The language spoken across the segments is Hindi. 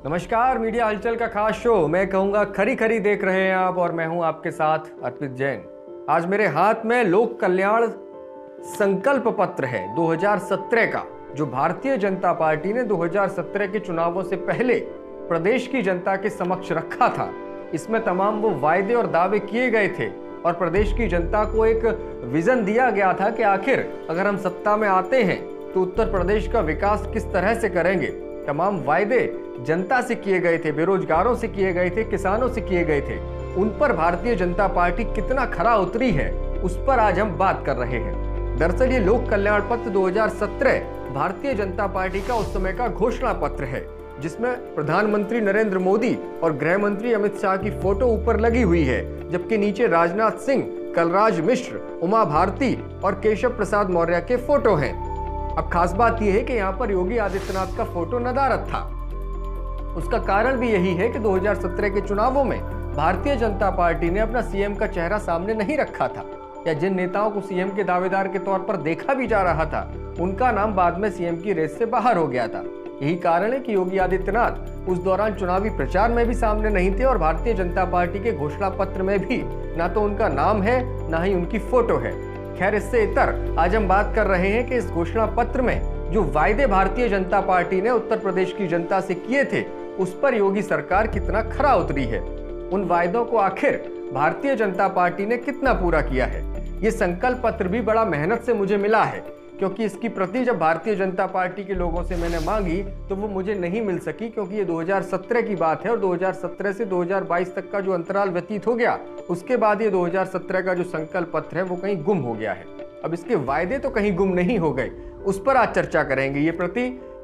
नमस्कार, मीडिया हलचल का खास शो मैं कहूंगा खरी खरी देख रहे हैं आप, और मैं हूं आपके साथ अर्पित जैन। आज मेरे हाथ में लोक कल्याण संकल्प पत्र है 2017 का, जो भारतीय जनता पार्टी ने 2017 के चुनावों से पहले प्रदेश की जनता के समक्ष रखा था। इसमें तमाम वो वायदे और दावे किए गए थे और प्रदेश की जनता को एक विजन दिया गया था कि आखिर अगर हम सत्ता में आते हैं तो उत्तर प्रदेश का विकास किस तरह से करेंगे। तमाम वायदे जनता से किए गए थे, बेरोजगारों से किए गए थे, किसानों से किए गए थे। उन पर भारतीय जनता पार्टी कितना खरा उतरी है, उस पर आज हम बात कर रहे हैं। दरअसल ये लोक कल्याण पत्र 2017 भारतीय जनता पार्टी का उस समय का घोषणा पत्र है, जिसमें प्रधानमंत्री नरेंद्र मोदी और गृह मंत्री अमित शाह की फोटो ऊपर लगी हुई है, जबकि नीचे राजनाथ सिंह, कलराज मिश्र, उमा भारती और केशव प्रसाद मौर्य के फोटो हैं। अब खास बात यह है कि यहाँ पर योगी आदित्यनाथ का फोटो नदारद था। उसका कारण भी यही है कि 2017 के चुनावों में भारतीय जनता पार्टी ने अपना सीएम का चेहरा सामने नहीं रखा था, या जिन नेताओं को सीएम के दावेदार के तौर पर देखा भी जा रहा था उनका नाम बाद में सीएम की रेस से बाहर हो गया था। यही कारण है कि योगी आदित्यनाथ उस दौरान चुनावी प्रचार में भी सामने नहीं थे और भारतीय जनता पार्टी के घोषणा पत्र में भी ना तो उनका नाम है ना ही उनकी फोटो है। खैर, इससे इतर आज हम बात कर रहे हैं कि इस घोषणा पत्र में जो वायदे भारतीय जनता पार्टी ने उत्तर प्रदेश की जनता से किए थे उस पर योगी सरकार कितना खरा उतरी है। उन वायदों को आखिर भारतीय जनता पार्टी ने कितना पूरा किया है। ये संकल्प पत्र भी बड़ा मेहनत से मुझे मिला है, क्योंकि इसकी प्रति जब भारतीय जनता पार्टी के लोगों से मैंने मांगी तो वो मुझे नहीं मिल सकी, क्योंकि ये 2017 की बात है और 2017 से 2022 तक का जो अंतराल व्यतीत हो गया उसके बाद ये 2017 का जो संकल्प पत्र है वो कहीं गुम हो गया है। अब इसके वायदे तो कहीं गुम नहीं हो गए, उस पर आज चर्चा करेंगे।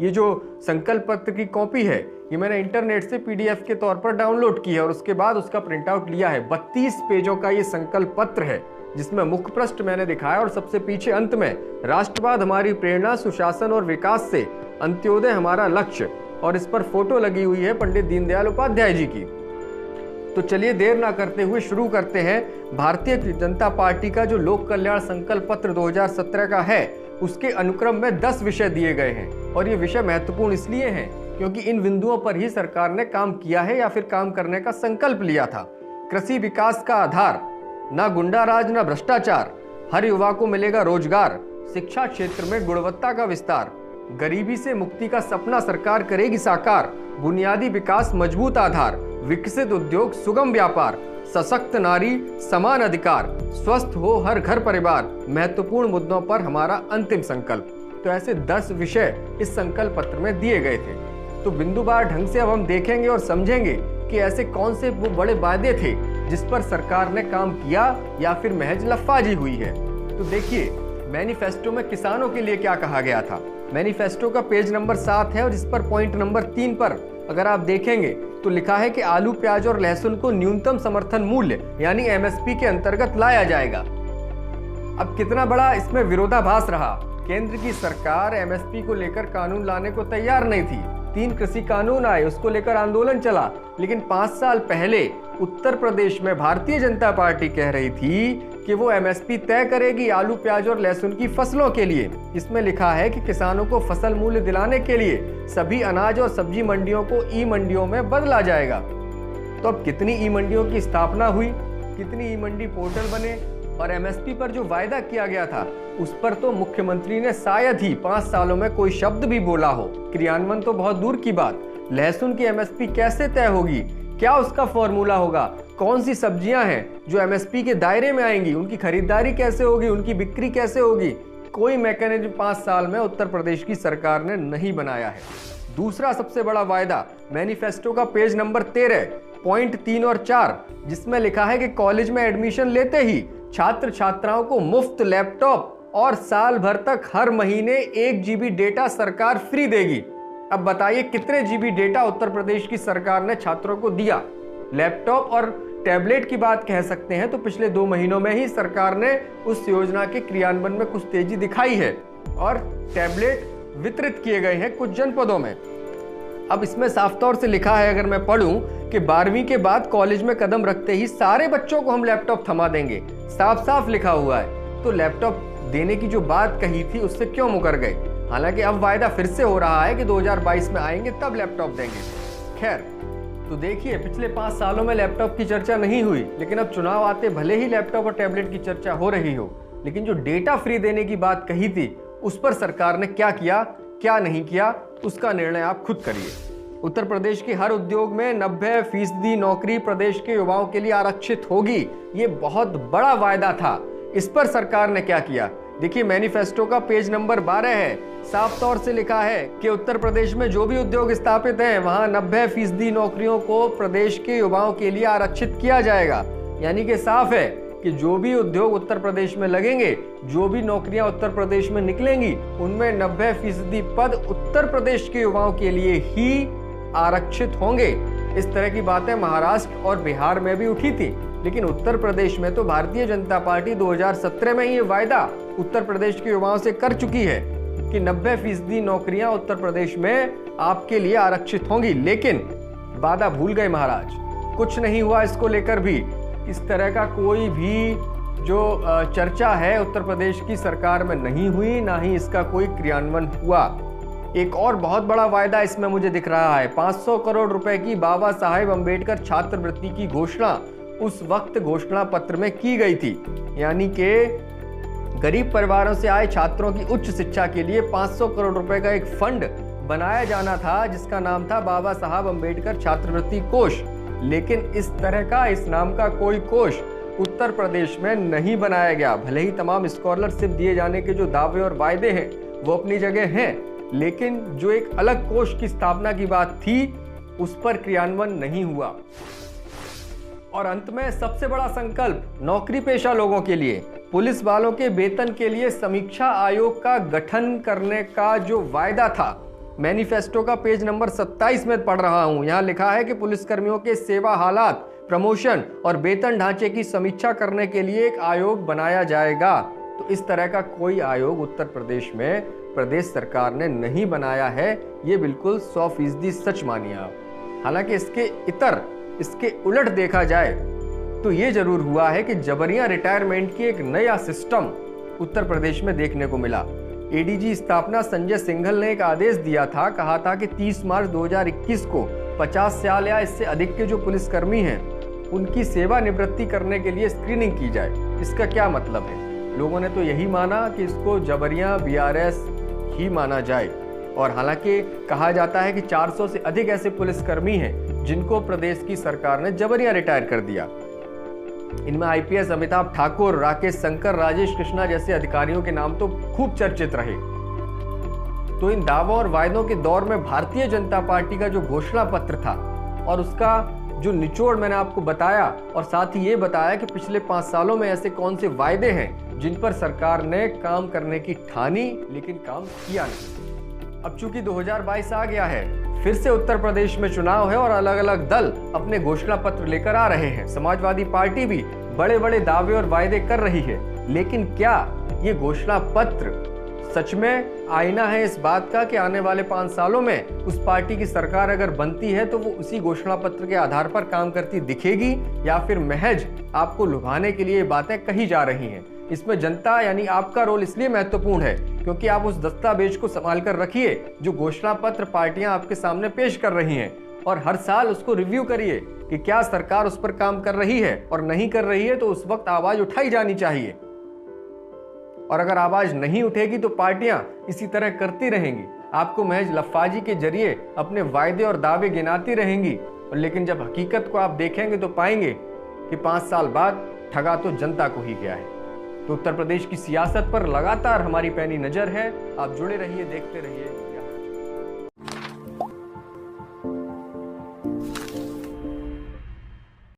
ये जो संकल्प पत्र की कॉपी है ये मैंने इंटरनेट से पीडीएफ के तौर पर डाउनलोड की है और उसके बाद उसका प्रिंट आउट लिया है। 32 पेजों का ये संकल्प पत्र है, जिसमें मुख्य पृष्ठ मैंने दिखाया और सबसे पीछे अंत में राष्ट्रवाद हमारी प्रेरणा, सुशासन और विकास से अंत्योदय हमारा लक्ष्य, और इस पर फोटो लगी हुई है पंडित दीनदयाल उपाध्याय जी की। तो चलिए देर ना करते हुए शुरू करते हैं। भारतीय जनता पार्टी का जो लोक कल्याण संकल्प पत्र 2017 का है उसके अनुक्रम में 10 विषय दिए गए हैं, और ये विषय महत्वपूर्ण इसलिए हैं क्योंकि इन बिंदुओं पर ही सरकार ने काम किया है या फिर काम करने का संकल्प लिया था। कृषि विकास का आधार, ना गुंडा राज ना भ्रष्टाचार, हर युवा को मिलेगा रोजगार, शिक्षा क्षेत्र में गुणवत्ता का विस्तार, गरीबी से मुक्ति का सपना सरकार करेगी साकार, बुनियादी विकास मजबूत आधार, विकसित उद्योग सुगम व्यापार, सशक्त नारी समान अधिकार, स्वस्थ हो हर घर परिवार, महत्वपूर्ण मुद्दों पर हमारा अंतिम संकल्प। तो ऐसे 10 विषय इस संकल्प पत्र में दिए गए थे। तो बिंदुवार ढंग से अब हम देखेंगे और समझेंगे कि ऐसे कौन से वो बड़े वायदे थे जिस पर सरकार ने काम किया या फिर महज लफ्फाजी हुई है। तो देखिए, मैनिफेस्टो में किसानों के लिए क्या कहा गया था। मैनिफेस्टो का पेज नंबर 7 है और इस पर पॉइंट नंबर 3 पर अगर आप देखेंगे तो लिखा है कि आलू, प्याज और लहसुन को न्यूनतम समर्थन मूल्य यानी एमएसपी के अंतर्गत लाया जाएगा। अब कितना बड़ा इसमें विरोधाभास रहा। केंद्र की सरकार एमएसपी को लेकर कानून लाने को तैयार नहीं थी। 3 कृषि कानून आए, उसको लेकर आंदोलन चला, लेकिन 5 साल पहले उत्तर प्रदेश में भारतीय जनता पार्टी कह रही थी कि वो एमएसपी तय करेगी आलू, प्याज और लहसुन की फसलों के लिए। इसमें लिखा है कि किसानों को फसल मूल्य दिलाने के लिए सभी अनाज और सब्जी मंडियों को ई मंडियों में बदला जाएगा। तो अब कितनी ई मंडियों की स्थापना हुई, कितनी ई मंडी पोर्टल बने, और एमएसपी पर जो वायदा किया गया था उस पर तो मुख्यमंत्री ने शायद ही 5 सालों में कोई शब्द भी बोला हो। क्रियान्वयन तो बहुत दूर की बात। लहसुन की एमएसपी कैसे तय होगी, क्या उसका फॉर्मूला होगा, कौन सी सब्जियां हैं जो एमएसपी के दायरे में आएंगी, उनकी खरीदारी कैसे होगी, उनकी बिक्री कैसे होगी, कोई मैकेनिज्म 5 साल में उत्तर प्रदेश की सरकार ने नहीं बनाया है। दूसरा सबसे बड़ा वायदा मैनिफेस्टो का पेज नंबर 13 पॉइंट 3 और 4, जिसमें लिखा है कि कॉलेज में एडमिशन लेते ही छात्र छात्राओं को मुफ्त लैपटॉप और साल भर तक हर महीने 1 GB डेटा सरकार फ्री देगी। अब बताइए कितने GB डेटा उत्तर प्रदेश की सरकार ने छात्रों को दिया। लैपटॉप और टैबलेट की बात कह सकते हैं तो पिछले 2 महीनों में ही सरकार ने उस योजना के क्रियान्वयन में कुछ तेजी दिखाई है और टैबलेट वितरित किए गए हैं कुछ जनपदों में। अब इसमें साफ तौर से लिखा है, अगर मैं पढ़ूं, कि 12वीं के बाद कॉलेज में कदम रखते ही सारे बच्चों को हम लैपटॉप थमा देंगे। साफ साफ लिखा हुआ है। तो लैपटॉप देने की जो बात कही थी उससे क्यों मुकर गए। हालांकि अब वायदा फिर से हो रहा है कि 2022 में आएंगे तब लैपटॉप देंगे। खैर, तो देखिए पिछले 5 सालों में लैपटॉप की चर्चा नहीं हुई, लेकिन अब चुनाव आते भले ही लैपटॉप और टैबलेट की चर्चा हो रही हो, लेकिन जो डेटा फ्री देने की बात कही थी उस पर सरकार ने क्या किया, क्या नहीं किया, उसका निर्णय आप खुद करिए। उत्तर प्रदेश के हर उद्योग में 90% नौकरी प्रदेश के युवाओं के लिए आरक्षित होगी। ये बहुत बड़ा वायदा था। इस पर सरकार ने क्या किया? देखिए, मैनिफेस्टो का पेज नंबर 12 है। साफ तौर से लिखा है कि उत्तर प्रदेश में जो भी उद्योग स्थापित हैं वहां 90% नौकरियों को प्रदेश के युवाओं के लिए आरक्षित किया जाएगा। यानी कि साफ है कि जो भी उद्योग उत्तर प्रदेश में लगेंगे, जो भी नौकरियां उत्तर प्रदेश में निकलेंगी, उनमें 90% पद उत्तर प्रदेश के युवाओं के लिए ही आरक्षित होंगे। इस तरह की बातें महाराष्ट्र और बिहार में भी उठी थी, लेकिन उत्तर प्रदेश में तो भारतीय जनता पार्टी 2017 में ये वायदा उत्तर प्रदेश के युवाओं से कर चुकी है कि 90% नौकरियां उत्तर प्रदेश में आपके लिए आरक्षित होंगी। लेकिन वादा भूल गए महाराज, कुछ नहीं हुआ इसको लेकर भी। इस तरह का कोई भी जो चर्चा है उत्तर प्रदेश की सरकार में नहीं हुई, ना ही इसका कोई क्रियान्वयन हुआ। एक और बहुत बड़ा वायदा इसमें मुझे दिख रहा है। 500 करोड़ रुपए की बाबा साहेब अंबेडकर छात्रवृत्ति की घोषणा उस वक्त घोषणा पत्र में की गई थी। यानी कि गरीब परिवारों से आए छात्रों की उच्च शिक्षा के लिए 500 करोड़ रुपए का एक फंड बनाया जाना था, जिसका नाम था बाबा साहब अंबेडकर छात्रवृत्ति कोष। लेकिन इस तरह का, इस नाम का कोई कोष उत्तर प्रदेश में नहीं बनाया गया। भले ही तमाम स्कॉलरशिप दिए जाने के जो दावे और वायदे हैं वो अपनी जगह हैं, लेकिन जो एक अलग कोष की स्थापना की बात थी उस पर क्रियान्वयन नहीं हुआ। और अंत में सबसे बड़ा संकल्प नौकरी पेशा लोगों के लिए, पुलिस वालों के वेतन के लिए समीक्षा आयोग का गठन करने का जो वायदा था, मैनिफेस्टो का पेज नंबर 27 में पढ़ रहा हूं। यहां लिखा है कि पुलिसकर्मियों के सेवा हालात, प्रमोशन और वेतन ढांचे की समीक्षा करने के लिए एक आयोग बनाया जाएगा। तो इस तरह का कोई आयोग उत्तर प्रदेश में प्रदेश सरकार ने नहीं बनाया है। ये बिल्कुल 100% सच मानिए आप। हालांकि इसके उलट देखा जाए तो ये जरूर हुआ है कि जबरिया रिटायरमेंट की एक नया सिस्टम उत्तर प्रदेश में देखने को मिला। एडीजी स्थापना संजय सिंघल ने एक आदेश दिया था, कहा था कि 30 मार्च 2021 को 50 साल या इससे अधिक के जो पुलिसकर्मी हैं उनकी सेवानिवृत्ति करने के लिए स्क्रीनिंग की जाए। इसका क्या मतलब है? लोगों ने तो यही माना कि इसको जबरिया बीआरएस ही माना जाए। और हालांकि कहा जाता है कि 400 से अधिक ऐसे पुलिसकर्मी हैं जिनको प्रदेश की सरकार ने जबरिया रिटायर कर दिया। इनमें आईपीएस अमिताभ ठाकुर, राकेश शंकर, राजेश कृष्णा जैसे अधिकारियों के नाम तो खूब चर्चित रहे। तो इन दावों और वायदों के दौर में भारतीय जनता पार्टी का जो घोषणा पत्र था और उसका जो निचोड़ मैंने आपको बताया, और साथ ही ये बताया कि पिछले 5 सालों में ऐसे कौन से वायदे हैं जिन पर सरकार ने काम करने की ठानी लेकिन काम किया नहीं। अब चूंकि 2022 आ गया है, फिर से उत्तर प्रदेश में चुनाव है और अलग अलग दल अपने घोषणा पत्र लेकर आ रहे हैं। समाजवादी पार्टी भी बड़े बड़े दावे और वायदे कर रही है, लेकिन क्या ये घोषणा पत्र सच में आईना है इस बात का कि आने वाले 5 सालों में उस पार्टी की सरकार अगर बनती है तो वो उसी घोषणा पत्र के आधार पर काम करती दिखेगी, या फिर महज आपको लुभाने के लिए बातें कही जा रही हैं? इसमें जनता यानी आपका रोल इसलिए महत्वपूर्ण है क्योंकि आप उस दस्तावेज को संभाल कर रखिए जो घोषणा पत्र पार्टियां आपके सामने पेश कर रही हैं, और हर साल उसको रिव्यू करिए कि क्या सरकार उस पर काम कर रही है, और नहीं कर रही है तो उस वक्त आवाज उठाई जानी चाहिए। और अगर आवाज नहीं उठेगी तो पार्टियां इसी तरह करती रहेंगी, आपको महज लफाजी के जरिए अपने वायदे और दावे गिनाती रहेंगी। और लेकिन जब हकीकत को आप देखेंगे तो पाएंगे कि 5 साल बाद ठगा तो जनता को ही गया है। तो उत्तर प्रदेश की सियासत पर लगातार हमारी पैनी नजर है। आप जुड़े रहिए, देखते रहिए।